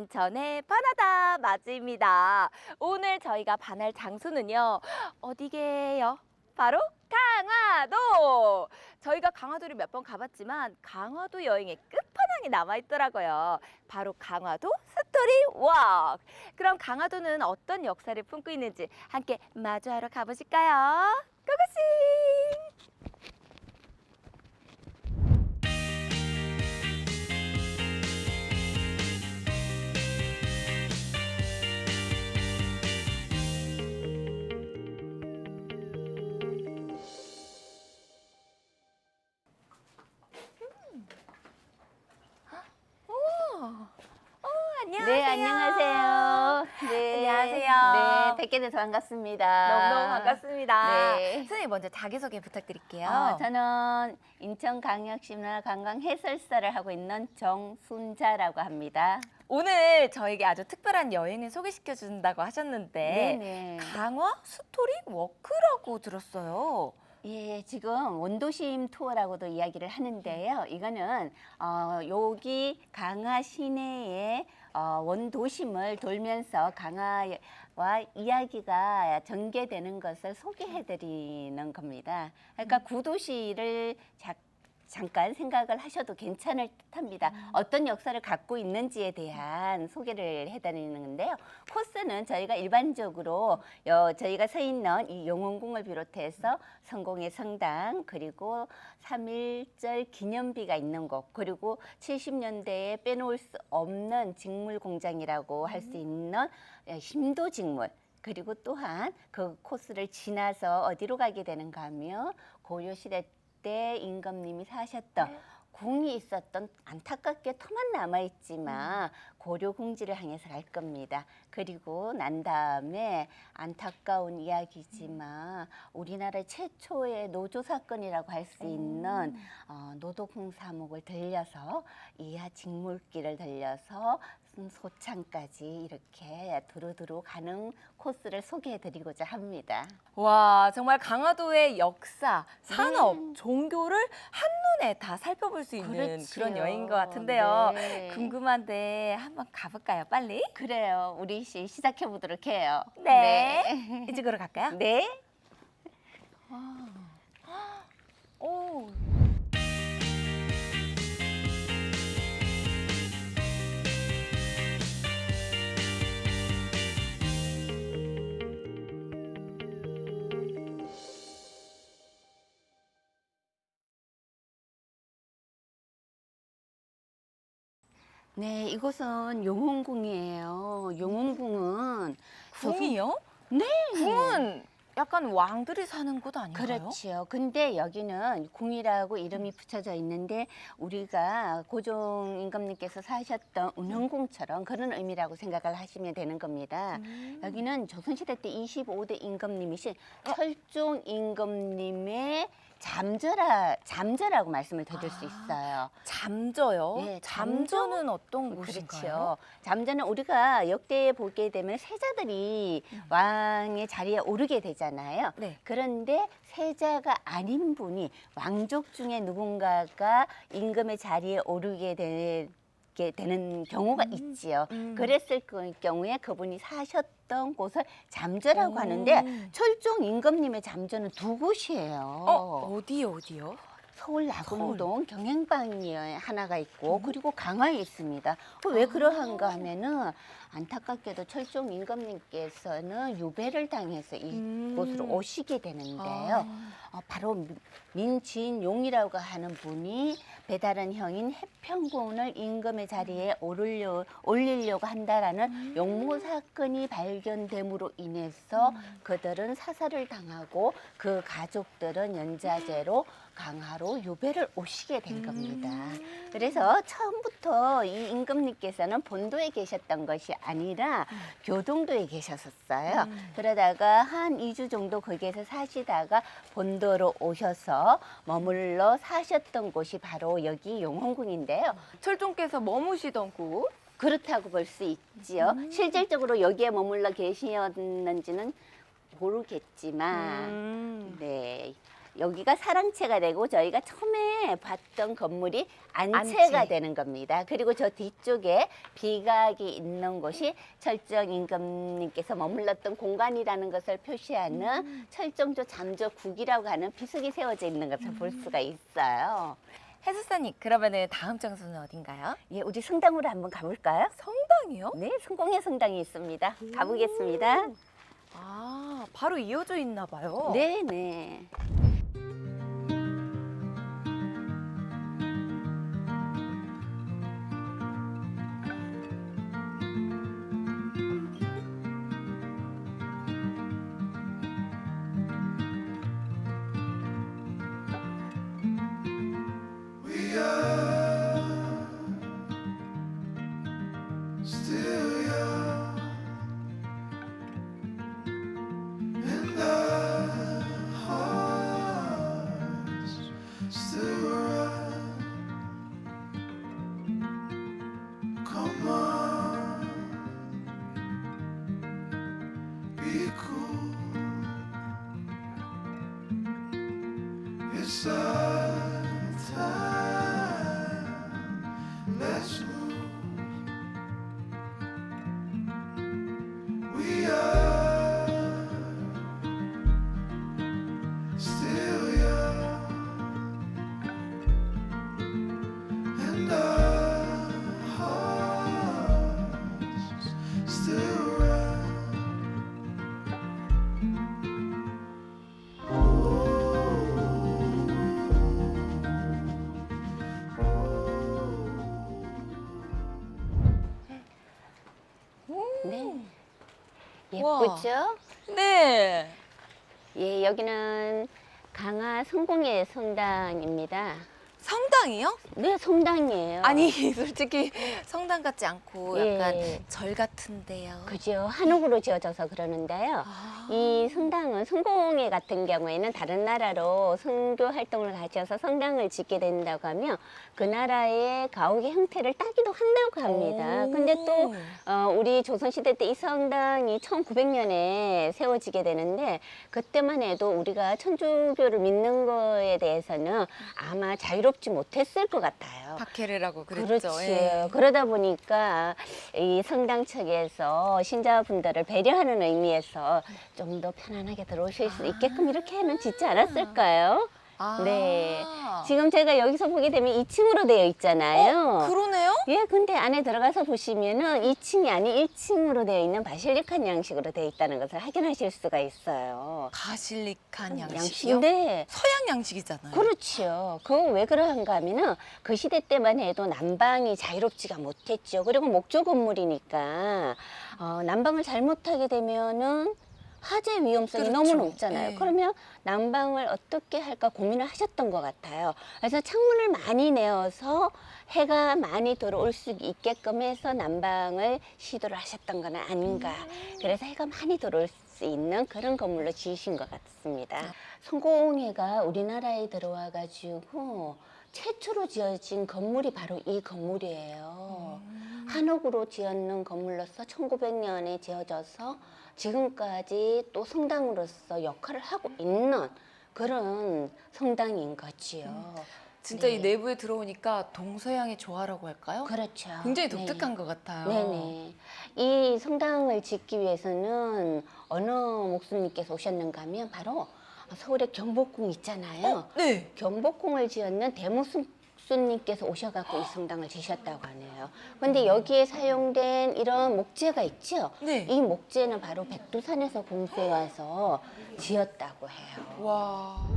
인천의 바나다 마즈입니다. 오늘 저희가 반할 장소는요. 어디게요? 바로 강화도! 저희가 강화도를 몇 번 가봤지만 강화도 여행의 끝판왕이 남아있더라고요. 바로 강화도 스토리 워크! 그럼 강화도는 어떤 역사를 품고 있는지 함께 마주하러 가보실까요? 고고싱! 안녕하세요. 네, 안녕하세요. 네. 안녕하세요. 네, 뵙게 돼서 반갑습니다. 너무너무 반갑습니다. 네. 선생님 먼저 자기소개 부탁드릴게요. 저는 인천광역시문화관광 해설사를 하고 있는 정순자라고 합니다. 오늘 저에게 아주 특별한 여행을 소개시켜 준다고 하셨는데 네네. 강화 스토리 워크라고 들었어요. 예, 지금 원도심 투어라고도 이야기를 하는데요. 이거는 여기 강화 시내의 원도심을 돌면서 강화와 이야기가 전개되는 것을 소개해드리는 겁니다. 그러니까 구도시를 잠깐 생각을 하셔도 괜찮을 듯합니다. 어떤 역사를 갖고 있는지에 대한 소개를 해드리는데요. 코스는 저희가 일반적으로 저희가 서 있는 이 용원궁을 비롯해서 성공의 성당, 그리고 3.1절 기념비가 있는 곳, 그리고 70년대에 빼놓을 수 없는 직물공장이라고 할 수 있는 힘도직물, 그리고 또한 그 코스를 지나서 어디로 가게 되는가 하면 고려시대 때 임금님이 사셨던 궁이 있었던 안타깝게 터만 남아있지만 고려궁지를 향해서 갈 겁니다. 그리고 난 다음에 안타까운 이야기지만 우리나라 최초의 노조 사건이라고 할 수 있는 노덕홍사목을 들려서 이하 직물길을 들려서 소창까지 이렇게 두루두루 가는 코스를 소개해드리고자 합니다. 와, 정말 강화도의 역사, 산업, 종교를 한눈에 다 살펴볼 수 있는 그렇지요. 그런 여행인 것 같은데요. 네. 궁금한데 한번 가볼까요, 빨리? 그래요. 우리 시작해 보도록 해요. 네. 이쪽으로 갈까요? 네. 오. 네, 이곳은 용원궁이에요. 용원궁은 궁이요? 네. 궁은 약간 왕들이 사는 곳 아닌가요? 그렇지요. 근데 여기는 궁이라고 이름이 붙여져 있는데 우리가 고종 임금님께서 사셨던 운흥궁처럼 그런 의미라고 생각을 하시면 되는 겁니다. 여기는 조선시대 때 25대 임금님이신 철종 임금님의 잠저라고 말씀을 드릴 수 있어요. 잠저요? 네, 잠저는 어떤 곳인가요? 그렇죠. 잠자는 우리가 역대에 보게 되면 세자들이 왕의 자리에 오르게 되잖아요. 네. 그런데 세자가 아닌 분이 왕족 중에 누군가가 임금의 자리에 오르게 되는 경우가 있지요. 그랬을 경우에 그분이 사셨던 곳을 잠저라고 하는데 철종 임금님의 잠저는 두 곳이에요. 어디요? 서울 낙원동 경행방이 하나가 있고 그리고 강화에 있습니다. 왜 그러한가 하면은 안타깝게도 철종 임금님께서는 유배를 당해서 이곳으로 오시게 되는데요. 바로 민진용이라고 하는 분이 배다른 형인 해평군을 임금의 자리에 올리려고 한다라는 용모 사건이 발견됨으로 인해서 그들은 사살을 당하고 그 가족들은 연좌제로 강화로 유배를 오시게 된 겁니다. 그래서 처음부터 이 임금님께서는 본도에 계셨던 것이 아니라 교동도에 계셨었어요. 그러다가 한 2주 정도 거기에서 사시다가 본도로 오셔서 머물러 사셨던 곳이 바로 여기 용원궁인데요. 철종께서 머무시던 곳? 그렇다고 볼 수 있지요. 실질적으로 여기에 머물러 계셨는지는 모르겠지만 네. 여기가 사랑채가 되고 저희가 처음에 봤던 건물이 안채가 안채. 되는 겁니다. 그리고 저 뒤쪽에 비각이 있는 곳이 철정 임금님께서 머물렀던 공간이라는 것을 표시하는 철정조 잠조국이라고 하는 비석이 세워져 있는 것을 볼 수가 있어요. 해수사님, 그러면은 다음 장소는 어딘가요? 예, 우리 성당으로 한번 가볼까요? 성당이요? 네, 성공의 성당이 있습니다. 가보겠습니다. 아, 바로 이어져 있나 봐요. 네, 네. We are still young, and our hearts still run. Come on, be cool. It's our time. Let's move. We are still young, and our hearts still run. 네. 우와. 예쁘죠? 네. 예, 여기는 강화 성공의 성당입니다. 성당이요? 네, 성당이에요. 아니, 솔직히 성당 같지 않고 약간 예. 절 같은데요. 그죠. 한옥으로 지어져서 그러는데요. 아. 이 성당은 성공회 같은 경우에는 다른 나라로 선교 활동을 가셔서 성당을 짓게 된다고 하면 그 나라의 가옥의 형태를 따기도 한다고 합니다. 오. 근데 또 우리 조선시대 때 이 성당이 1900년에 세워지게 되는데 그때만 해도 우리가 천주교를 믿는 거에 대해서는 아마 자유롭지 못했을 것 같아요. 박해를 그랬죠. 그렇죠. 예. 그러다 보니까 이 성당 측에서 신자분들을 배려하는 의미에서 좀 더 편안하게 들어오실 수 있게끔 이렇게 해는 짓지 않았을까요? 아. 네. 지금 제가 여기서 보게 되면 2층으로 되어 있잖아요. 그러네요? 예, 근데 안에 들어가서 보시면은 2층이 아닌 1층으로 되어 있는 바실리칸 양식으로 되어 있다는 것을 확인하실 수가 있어요. 가실릭한 양식이요? 네. 서양 양식이잖아요. 그렇죠. 그거 왜 그러한가 하면은 그 시대 때만 해도 난방이 자유롭지가 못했죠. 그리고 목조 건물이니까 난방을 잘못하게 되면은 화재 위험성이 그렇죠. 너무 높잖아요. 예. 그러면 난방을 어떻게 할까 고민을 하셨던 것 같아요. 그래서 창문을 많이 내어서 해가 많이 들어올 수 있게끔 해서 난방을 시도를 하셨던 건 아닌가. 그래서 해가 많이 들어올 수 있는 그런 건물로 지으신 것 같습니다. 성공회가 우리나라에 들어와 가지고 최초로 지어진 건물이 바로 이 건물이에요. 한옥으로 지었는 건물로서 1900년에 지어져서 지금까지 또 성당으로서 역할을 하고 있는 그런 성당인 거지요. 진짜 네. 이 내부에 들어오니까 동서양의 조화라고 할까요? 그렇죠. 굉장히 네. 독특한 것 같아요. 네네. 이 성당을 짓기 위해서는 어느 목수님께서 오셨는가 하면 바로 서울의 경복궁 있잖아요. 네. 경복궁을 지었는 대목수님께서 오셔갖고 이 성당을 지셨다고 하네요. 근데 여기에 사용된 이런 목재가 있죠? 네. 이 목재는 바로 백두산에서 공수해 와서 지었다고 해요. 와.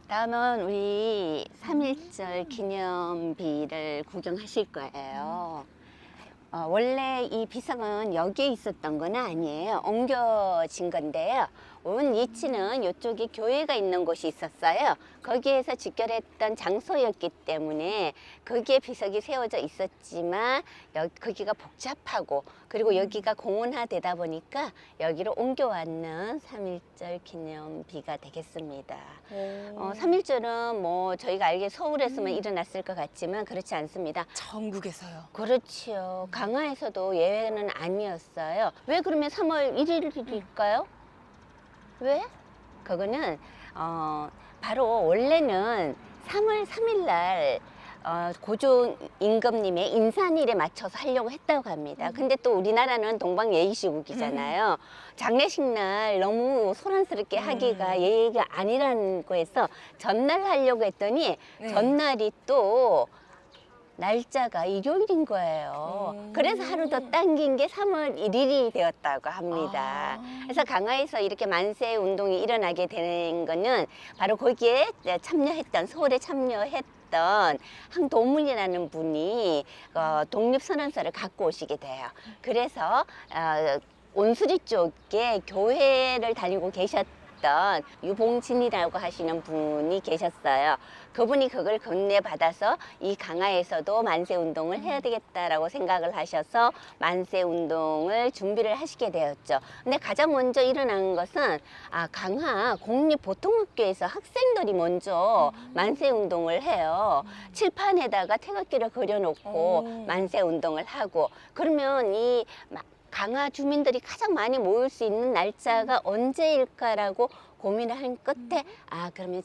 다음은 우리 3.1절 기념비를 구경하실 거예요. 원래 이 비석은 여기에 있었던 건 아니에요. 옮겨진 건데요. 온 위치는 이쪽에 교회가 있는 곳이 있었어요. 거기에서 직결했던 장소였기 때문에 거기에 비석이 세워져 있었지만 거기가 복잡하고 그리고 여기가 공원화되다 보니까 여기로 옮겨왔는 3.1절 기념비가 되겠습니다. 3.1절은 뭐 저희가 알기에 서울에서만 일어났을 것 같지만 그렇지 않습니다. 전국에서요. 그렇지요. 강화에서도 예외는 아니었어요. 왜 그러면 3월 1일일까요? 왜? 그거는 바로 원래는 3월 3일 날 고종 임금님의 인산일에 맞춰서 하려고 했다고 합니다. 근데 또 우리나라는 동방예의시국이잖아요. 장례식 날 너무 소란스럽게 하기가 예의가 아니라는 거에서 전날 하려고 했더니 네. 전날이 또 날짜가 일요일인 거예요. 그래서 하루 더 당긴 게 3월 1일이 되었다고 합니다. 그래서 강화에서 이렇게 만세 운동이 일어나게 된 거는 바로 거기에 참여했던, 서울에 참여했던 항도문이라는 분이 독립선언서를 갖고 오시게 돼요. 그래서 온수리 쪽에 교회를 다니고 계셨던 유봉진이라고 하시는 분이 계셨어요. 그분이 그걸 건네받아서 이 강화에서도 만세운동을 해야 되겠다라고 생각을 하셔서 만세운동을 준비를 하시게 되었죠. 근데 가장 먼저 일어난 것은 강화 공립보통학교에서 학생들이 먼저 만세운동을 해요. 칠판에다가 태극기를 그려놓고 만세운동을 하고 그러면 이 강화 주민들이 가장 많이 모일 수 있는 날짜가 언제일까라고 고민을 한 끝에 그러면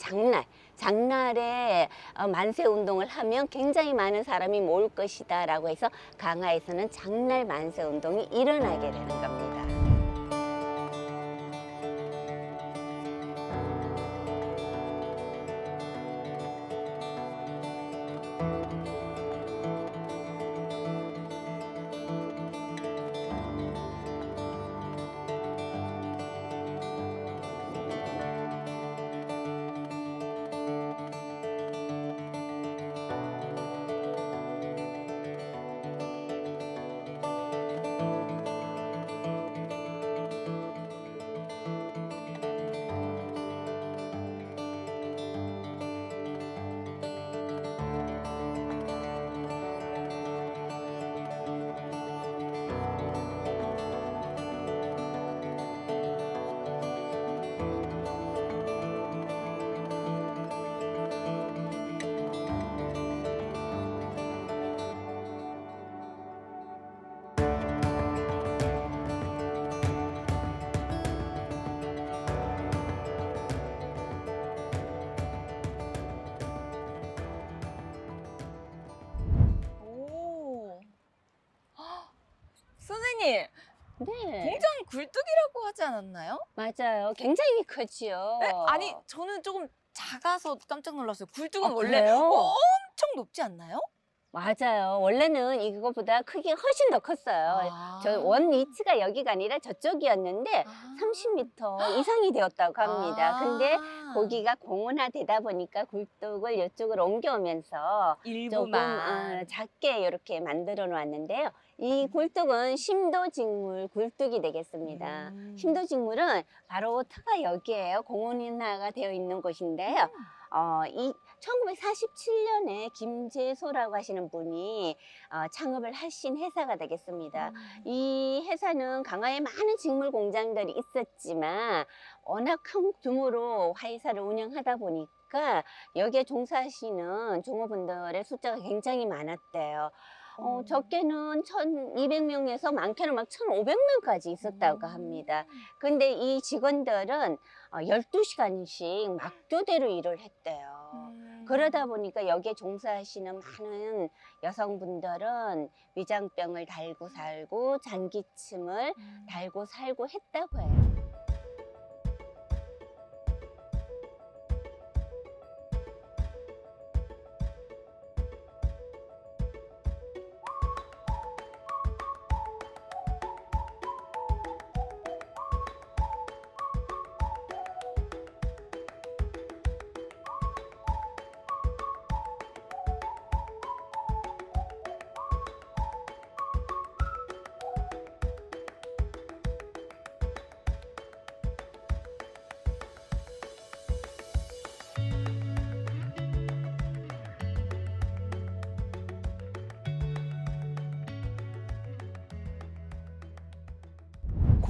장날에 만세 운동을 하면 굉장히 많은 사람이 모일 것이다 라고 해서 강화에서는 장날 만세 운동이 일어나게 되는 겁니다. 선생님, 네, 굉장히 굴뚝이라고 하지 않았나요? 맞아요. 굉장히 크지요. 네? 아니, 저는 조금 작아서 깜짝 놀랐어요. 굴뚝은 원래 그래요? 엄청 높지 않나요? 맞아요. 원래는 이거보다 크기가 훨씬 더 컸어요. 저 원 위치가 여기가 아니라 저쪽이었는데 30m 이상이 되었다고 합니다. 근데 거기가 공원화되다 보니까 굴뚝을 이쪽으로 옮겨오면서 조금 일부만. 작게 이렇게 만들어 놓았는데요. 이 굴뚝은 심도직물 굴뚝이 되겠습니다. 심도직물은 바로 터가 여기에요. 공원화가 되어 있는 곳인데요. 이 1947년에 김재소라고 하시는 분이 창업을 하신 회사가 되겠습니다. 이 회사는 강화에 많은 직물 공장들이 있었지만 워낙 큰 규모로 회사를 운영하다 보니까 여기에 종사하시는 종업원들의 숫자가 굉장히 많았대요. 적게는 1200명에서 많게는 막 1500명까지 있었다고 합니다. 근데 이 직원들은 12시간씩 막교대로 일을 했대요. 그러다 보니까 여기에 종사하시는 많은 여성분들은 위장병을 달고 살고 잔기침을 달고 살고 했다고 해요.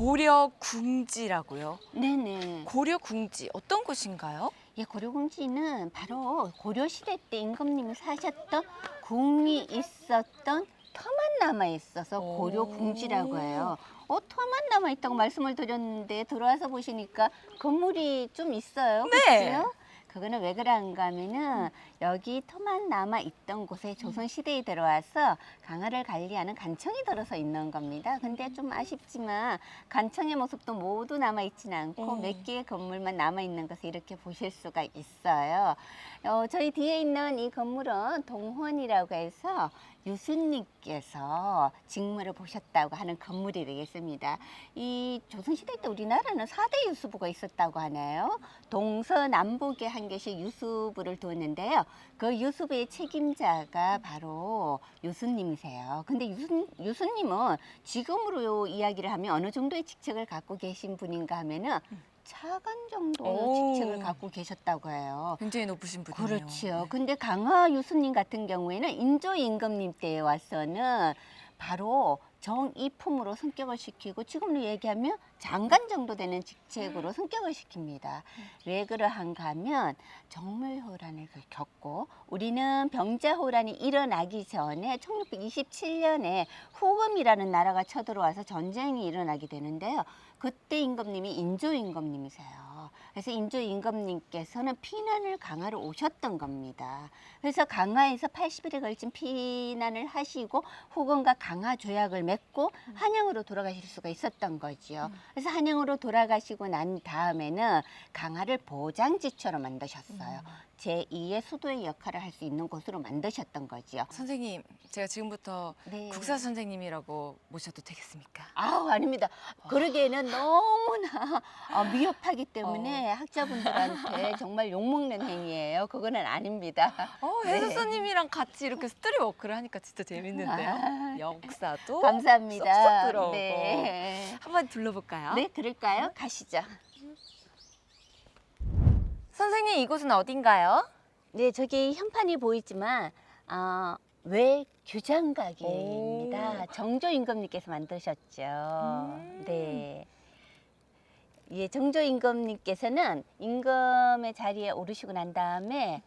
고려궁지라고요. 네네. 고려궁지 어떤 곳인가요? 예, 고려궁지는 바로 고려시대 때 임금님이 사셨던 궁이 있었던 터만 남아 있어서 오. 고려궁지라고 해요. 터만 남아 있다고 말씀을 드렸는데 들어와서 보시니까 건물이 좀 있어요. 네. 그렇죠? 그거는 왜 그런가 하면은 여기 터만 남아 있던 곳에 조선 시대에 들어와서 강화를 관리하는 간청이 들어서 있는 겁니다. 근데 좀 아쉽지만 간청의 모습도 모두 남아 있지는 않고 몇 개의 건물만 남아 있는 것을 이렇게 보실 수가 있어요. 저희 뒤에 있는 이 건물은 동헌이라고 해서 유수님께서 직무를 보셨다고 하는 건물이 되겠습니다. 이 조선시대 때 우리나라는 4대 유수부가 있었다고 하네요. 동서남북에 한 개씩 유수부를 두었는데요. 그 유수부의 책임자가 바로 유수님이세요. 근데 유수님은 지금으로 이야기를 하면 어느 정도의 직책을 갖고 계신 분인가 하면은 차관 정도의 오. 직책을 갖고 계셨다고 해요. 굉장히 높으신 분이네요. 그렇지요. 근데 강화 유수님 같은 경우에는 인조 임금님 때에 와서는 바로 정이품으로 승격을 시키고 지금으로 얘기하면 장관 정도 되는 직책으로 승격을 시킵니다. 왜 그러한가 하면 정물호란을 겪고 우리는 병자호란이 일어나기 전에 1627년에 후금이라는 나라가 쳐들어와서 전쟁이 일어나게 되는데요. 그때 임금님이 인조 임금님이세요. 그래서 인조 임금님께서는 피난을 강화로 오셨던 겁니다. 그래서 강화에서 80일에 걸친 피난을 하시고 후금과 강화 조약을 맺고 한양으로 돌아가실 수가 있었던 거지요. 그래서 한양으로 돌아가시고 난 다음에는 강화를 보장지처럼 만드셨어요. 제2의 수도의 역할을 할 수 있는 곳으로 만드셨던 거지요. 선생님, 제가 지금부터 네. 국사 선생님이라고 모셔도 되겠습니까? 아우, 아닙니다. 그러기에는 너무나 미흡하기 때문에 학자분들한테 정말 욕먹는 행위예요. 그거는 아닙니다. 네. 해설사님이랑 같이 이렇게 스토리 워크를 하니까 진짜 재밌는데요. 아. 역사도 감사합니다. 쏙쏙 들어오고. 네. 한번 둘러볼까요? 네, 그럴까요? 가시죠. 선생님, 이곳은 어딘가요? 네, 저기 현판이 보이지만 외 규장각입니다. 오. 정조 임금님께서 만드셨죠. 네. 예, 정조 임금님께서는 임금의 자리에 오르시고 난 다음에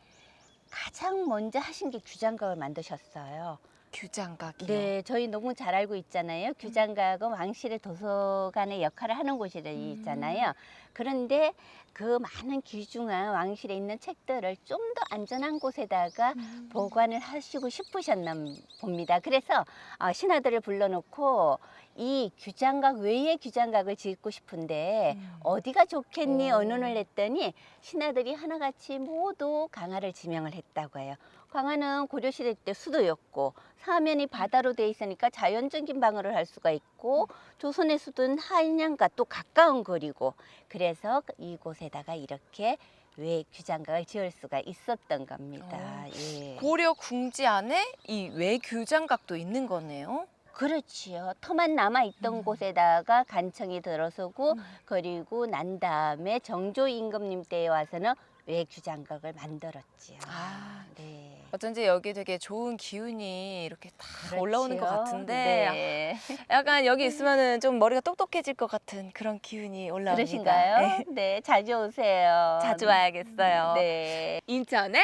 가장 먼저 하신 게 규장각을 만드셨어요. 규장각이요. 네, 저희 너무 잘 알고 있잖아요. 규장각은 왕실의 도서관의 역할을 하는 곳이 있잖아요. 그런데 그 많은 귀중한 왕실에 있는 책들을 좀 더 안전한 곳에다가 보관을 하시고 싶으셨나 봅니다. 그래서 신하들을 불러놓고 이 규장각 외에 규장각을 짓고 싶은데 어디가 좋겠니 오. 의논을 했더니 신하들이 하나같이 모두 강화를 지명을 했다고 해요. 강화는 고려시대 때 수도였고 사면이 바다로 돼 있으니까 자연적인 방어를 할 수가 있고 조선의 수도는 한양과 또 가까운 거리고 그래서 이곳에다가 이렇게 외 규장각을 지을 수가 있었던 겁니다. 예. 고려 궁지 안에 이 외규장각도 있는 거네요. 그렇지요. 터만 남아있던 곳에다가 간청이 들어서고 그리고 난 다음에 정조 임금님 때에 와서는 외규장각을 만들었지요. 아. 네. 어쩐지 여기 되게 좋은 기운이 이렇게 다 올라오는 것 그렇지요. 같은데 네. 약간 여기 있으면은 좀 머리가 똑똑해질 것 같은 그런 기운이 올라옵니다. 그러신가요? 네. 네, 자주 오세요. 자주 와야겠어요. 네. 인천의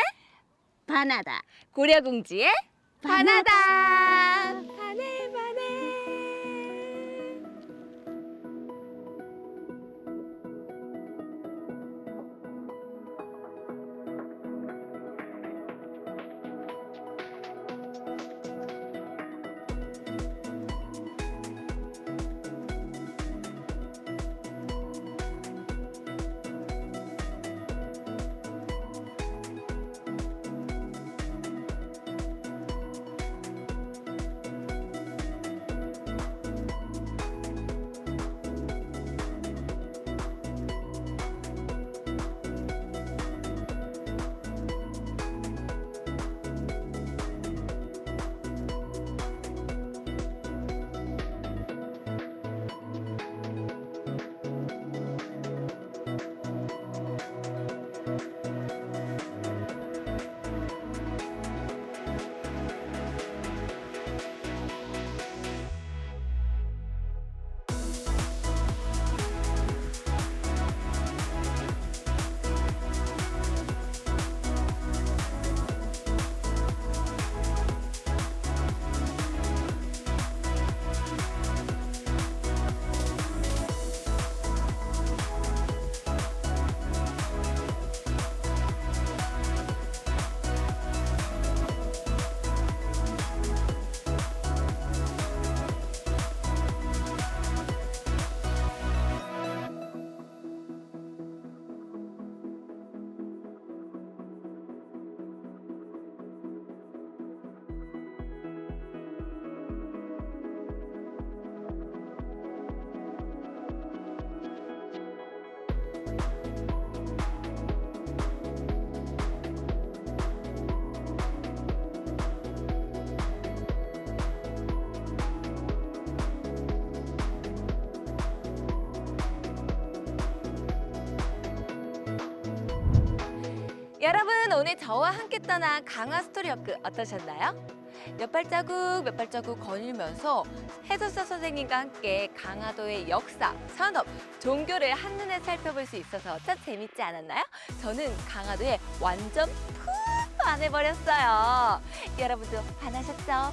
바나다. 고려궁지의 바나다. 바네 바네. 여러분, 오늘 저와 함께 떠난 강화 스토리워크 어떠셨나요? 몇 발자국 걸으면서 해설사 선생님과 함께 강화도의 역사, 산업, 종교를 한눈에 살펴볼 수 있어서 참 재밌지 않았나요? 저는 강화도에 완전 푹 반해버렸어요. 여러분도 반하셨죠?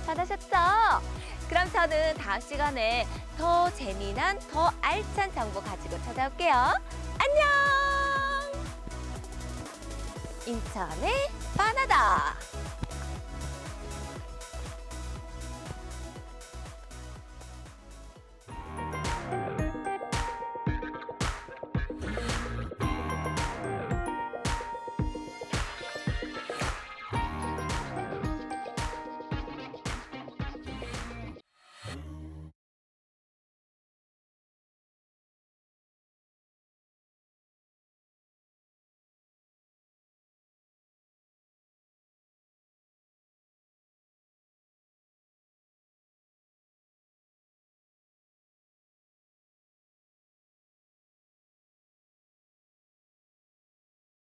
그럼 저는 다음 시간에 더 재미난, 더 알찬 정보 가지고 찾아올게요. 안녕! 인천의 바나다!